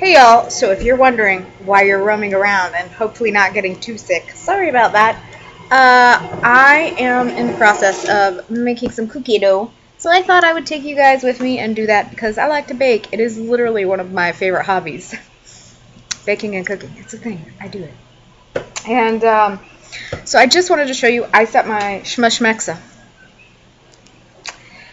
Hey y'all, so if you're wondering why you're roaming around and hopefully not getting too sick, sorry about that. I am in the process of making some cookie dough, so I thought I would take you guys with me and do that because I like to bake. It is literally one of my favorite hobbies. Baking and cooking, it's a thing, I do it. And so I just wanted to show you, I set my shmeshmexa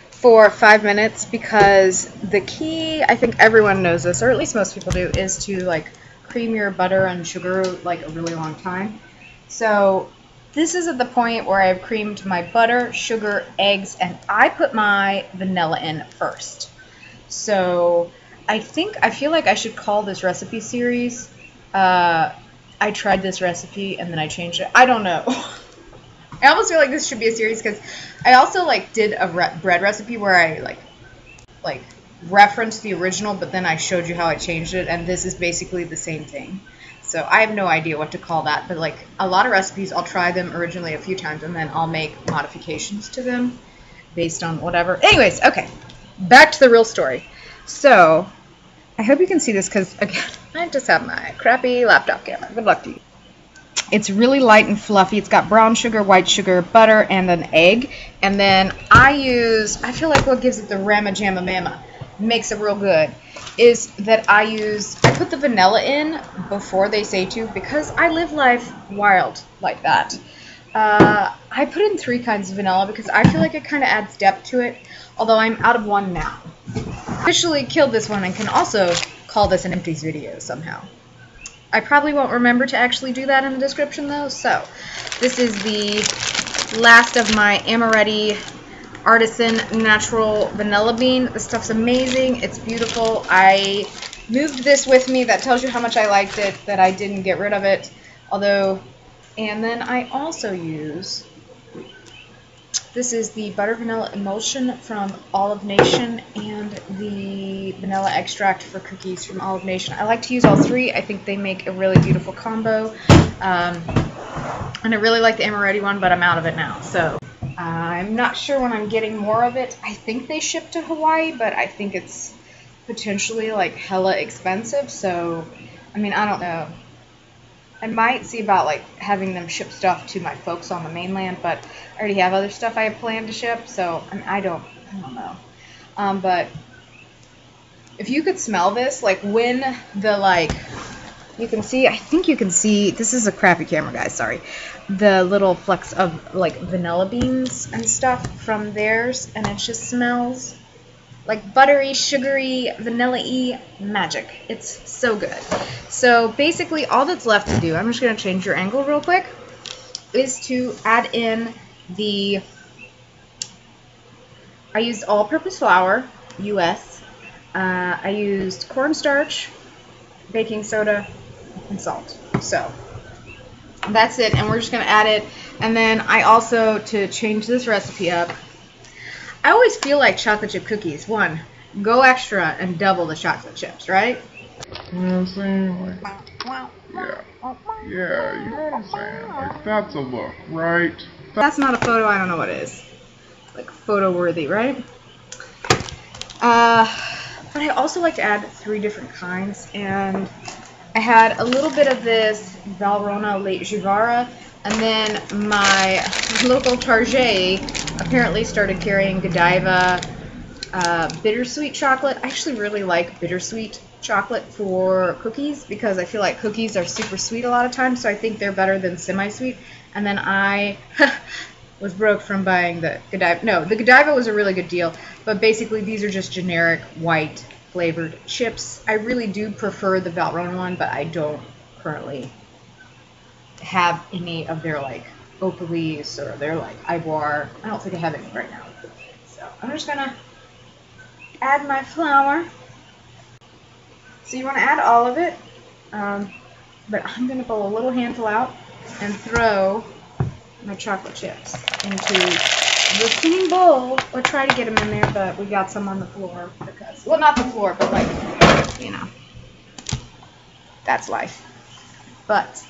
for 5 minutes because the key, I think everyone knows this, or at least most people do, is to like cream your butter and sugar like a really long time. So this is at the point where I've creamed my butter, sugar, eggs, and I put my vanilla in first. So I feel like I should call this recipe series I tried this recipe and then I changed it. I don't know. I almost feel like this should be a series because I also like did a bread recipe where I like referenced the original, but then I showed you how I changed it, and this is basically the same thing. So I have no idea what to call that, but like a lot of recipes, I'll try them originally a few times and then I'll make modifications to them based on whatever. Anyways, okay, back to the real story. So I hope you can see this because, again, I just have my crappy laptop camera. Good luck to you. It's really light and fluffy. It's got brown sugar, white sugar, butter, and an egg. And then I feel like what gives it the Rama Jamma Mama, makes it real good, is that I put the vanilla in before they say to because I live life wild like that. I put in 3 kinds of vanilla because I feel like it kind of adds depth to it, although I'm out of one now. Officially killed this one and can also call this an empties video somehow. I probably won't remember to actually do that in the description though. So this is the last of my Amaretti Artisan Natural Vanilla Bean. This stuff's amazing. It's beautiful. I moved this with me. That tells you how much I liked it, that I didn't get rid of it. And then I also use, this is the butter vanilla emulsion from Olive Nation and the vanilla extract for cookies from Olive Nation. I like to use all 3. I think they make a really beautiful combo. And I really like the Amaretti one, but I'm out of it now. So I'm not sure when I'm getting more of it. I think they ship to Hawaii, but I think it's potentially like hella expensive. So, I mean, I don't know. I might see about like having them ship stuff to my folks on the mainland, but I already have other stuff I have planned to ship, so I mean, I don't know. But if you could smell this, like when the you can see, I think you can see, this is a crappy camera, guys, sorry, the little flecks of like vanilla beans and stuff from theirs, and it just smells like buttery, sugary, vanilla-y magic. It's so good. So basically all that's left to do, I'm just going to change your angle real quick, is to add in I used all-purpose flour, US. I used cornstarch, baking soda, and salt. So that's it, and we're just going to add it. And then I also, to change this recipe up, I always feel like chocolate chip cookies, one, go extra and double the chocolate chips, right? You know what I'm saying? Like, yeah, you know what I'm saying? Like, that's a look, right? That's not a photo, I don't know what it is. Like, photo-worthy, right? But I also like to add 3 different kinds, and I had a little bit of this Valrhona Late Jivara, and then my local Target apparently started carrying Godiva bittersweet chocolate. I actually really like bittersweet chocolate for cookies because I feel like cookies are super sweet a lot of times, so I think they're better than semi-sweet. And then I was broke from buying the Godiva. No, the Godiva was a really good deal, but basically these are just generic white flavored chips. I really do prefer the Valrhona one, but I don't currently have any of their like Opolis or their like Ivoire. I don't think I have any right now. So I'm just gonna add my flour. So you want to add all of it, but I'm gonna pull a little handful out and throw my chocolate chips into the spinning bowl, or try to get them in there, but we got some on the floor because, well, not the floor, but like, you know, that's life. But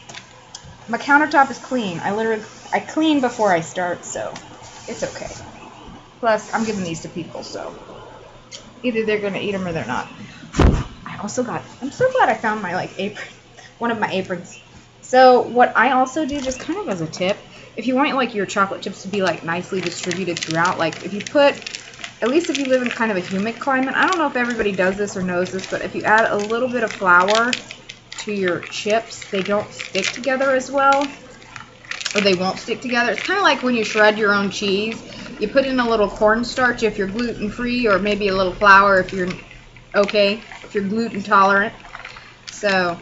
my countertop is clean. I clean before I start, so it's okay. Plus, I'm giving these to people, so either they're going to eat them or they're not. I I'm so glad I found my like apron, one of my aprons. So what I also do, just kind of as a tip, if you want like your chocolate chips to be like nicely distributed throughout, like if you put, at least if you live in kind of a humid climate, I don't know if everybody does this or knows this, but if you add a little bit of flour to your chips, they don't stick together as well, or they won't stick together. It's kind of like when you shred your own cheese. You put in a little cornstarch if you're gluten-free, or maybe a little flour if you're okay, if you're gluten tolerant. So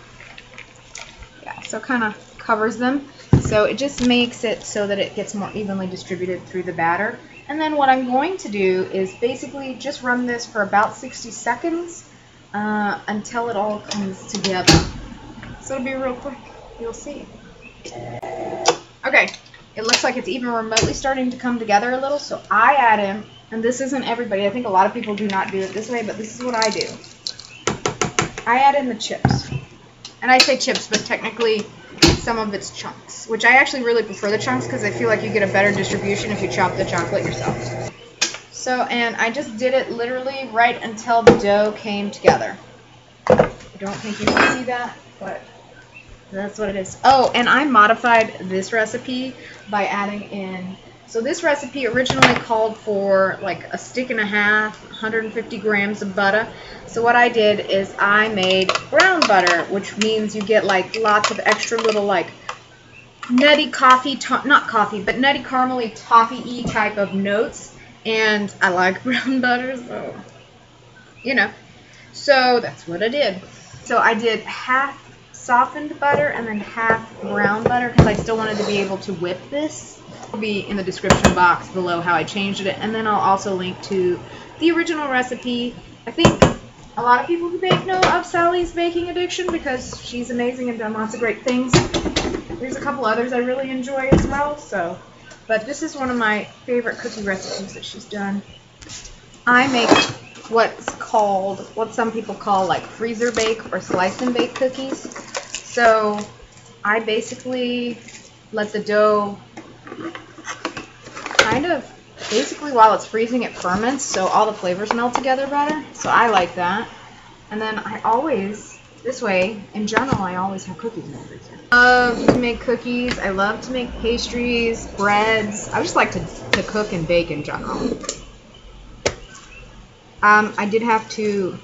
yeah, so kind of covers them. So it just makes it so that it gets more evenly distributed through the batter. And then what I'm going to do is basically just run this for about 60 seconds until it all comes together. So it'll be real quick. You'll see. Okay, it looks like it's even remotely starting to come together a little. So I add in, and this isn't everybody. I think a lot of people do not do it this way, but this is what I do. I add in the chips. And I say chips, but technically some of it's chunks, which I actually really prefer the chunks because I feel like you get a better distribution if you chop the chocolate yourself. So, and I just did it literally right until the dough came together. I don't think you can see that, but that's what it is. Oh, and I modified this recipe by adding in, so this recipe originally called for like a stick and a half, 150 grams of butter. So what I did is I made brown butter, which means you get like lots of extra little like nutty coffee, not coffee, but nutty caramely toffee-y type of notes. And I like brown butter, so, you know. So that's what I did. So I did half softened butter and then half brown butter because I still wanted to be able to whip this. It'll be in the description box below how I changed it, and then I'll also link to the original recipe. I think a lot of people who bake know of Sally's baking addiction because she's amazing and done lots of great things. There's a couple others I really enjoy as well, so, but this is one of my favorite cookie recipes that she's done. I make what's called, what some people call like freezer bake or slice and bake cookies. So I basically let the dough kind of, basically while it's freezing it ferments, so all the flavors melt together better. So I like that. And then I always, this way, in general, I always have cookies in the freezer. I love to make cookies. I love to make pastries, breads. I just like to cook and bake in general. I did have to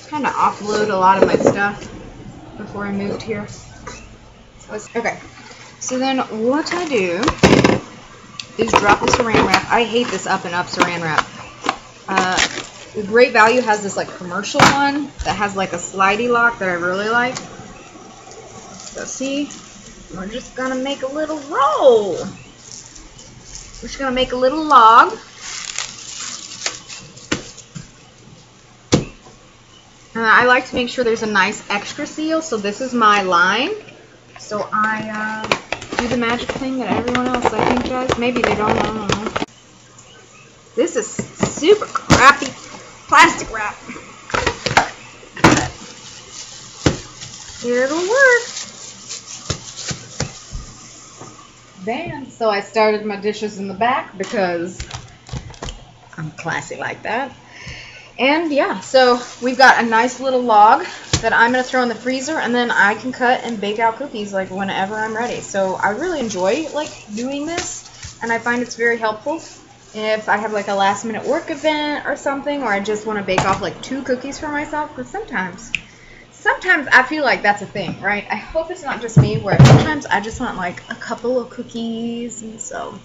kind of offload a lot of my stuff before I moved here. Okay, so then what I do is drop the saran wrap. I hate this up and up saran wrap. The Great Value has this like commercial one that has like a slidey lock that I really like. So see, we're just gonna make a little roll. We're just gonna make a little log. I like to make sure there's a nice extra seal, so this is my line. So I do the magic thing that everyone else I think does. Maybe they don't, I don't know. This is super crappy plastic wrap. It'll work. Then, so I started my dishes in the back because I'm classy like that. And yeah, so we've got a nice little log that I'm going to throw in the freezer, and then I can cut and bake out cookies like whenever I'm ready. So I really enjoy like doing this, and I find it's very helpful if I have like a last minute work event or something, or I just want to bake off like 2 cookies for myself, because sometimes I feel like that's a thing, right? I hope it's not just me, where sometimes I just want like a couple of cookies. And so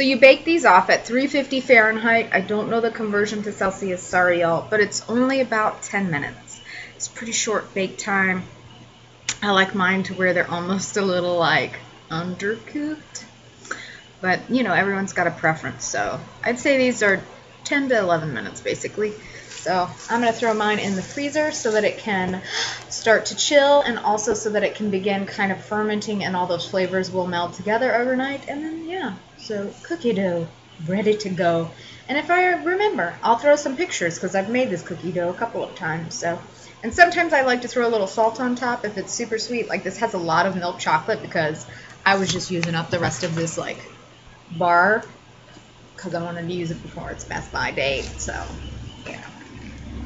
you bake these off at 350 Fahrenheit. I don't know the conversion to Celsius, sorry y'all, but it's only about 10 minutes. It's pretty short bake time. I like mine to where they're almost a little like undercooked. But, you know, everyone's got a preference, so I'd say these are 10 to 11 minutes basically. So I'm going to throw mine in the freezer so that it can start to chill, and also so that it can begin kind of fermenting and all those flavors will meld together overnight. And then, yeah, so cookie dough ready to go. And if I remember, I'll throw some pictures because I've made this cookie dough a couple of times. So, and sometimes I like to throw a little salt on top if it's super sweet. Like this has a lot of milk chocolate because I was just using up the rest of this like bar because I wanted to use it before its best by date. So yeah,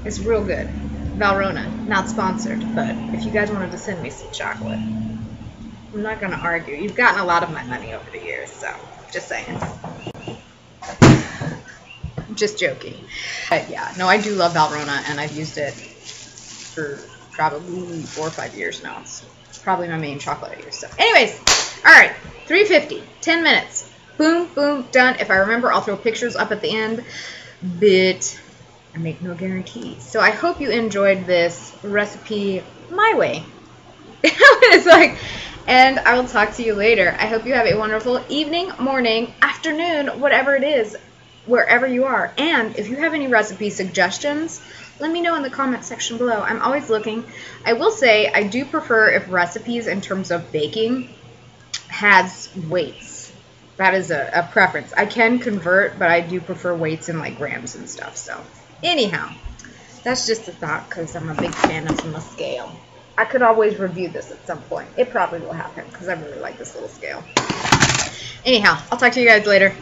it's real good. Valrhona, not sponsored, but if you guys wanted to send me some chocolate, I'm not going to argue. You've gotten a lot of my money over the years, so just saying. Just joking. But yeah, no, I do love Valrhona, and I've used it for probably 4 or 5 years now. It's probably my main chocolate I use. So anyways, all right, 350, 10 minutes. Boom, boom, done. If I remember, I'll throw pictures up at the end, but I make no guarantees. So I hope you enjoyed this recipe my way. It's like, and I will talk to you later. I hope you have a wonderful evening, morning, afternoon, whatever it is, wherever you are. And if you have any recipe suggestions, let me know in the comment section below. I'm always looking. I will say I do prefer if recipes in terms of baking has weights. That is a preference. I can convert, but I do prefer weights in like grams and stuff. So anyhow, that's just a thought because I'm a big fan of the scale. I could always review this at some point. It probably will happen because I really like this little scale. Anyhow, I'll talk to you guys later.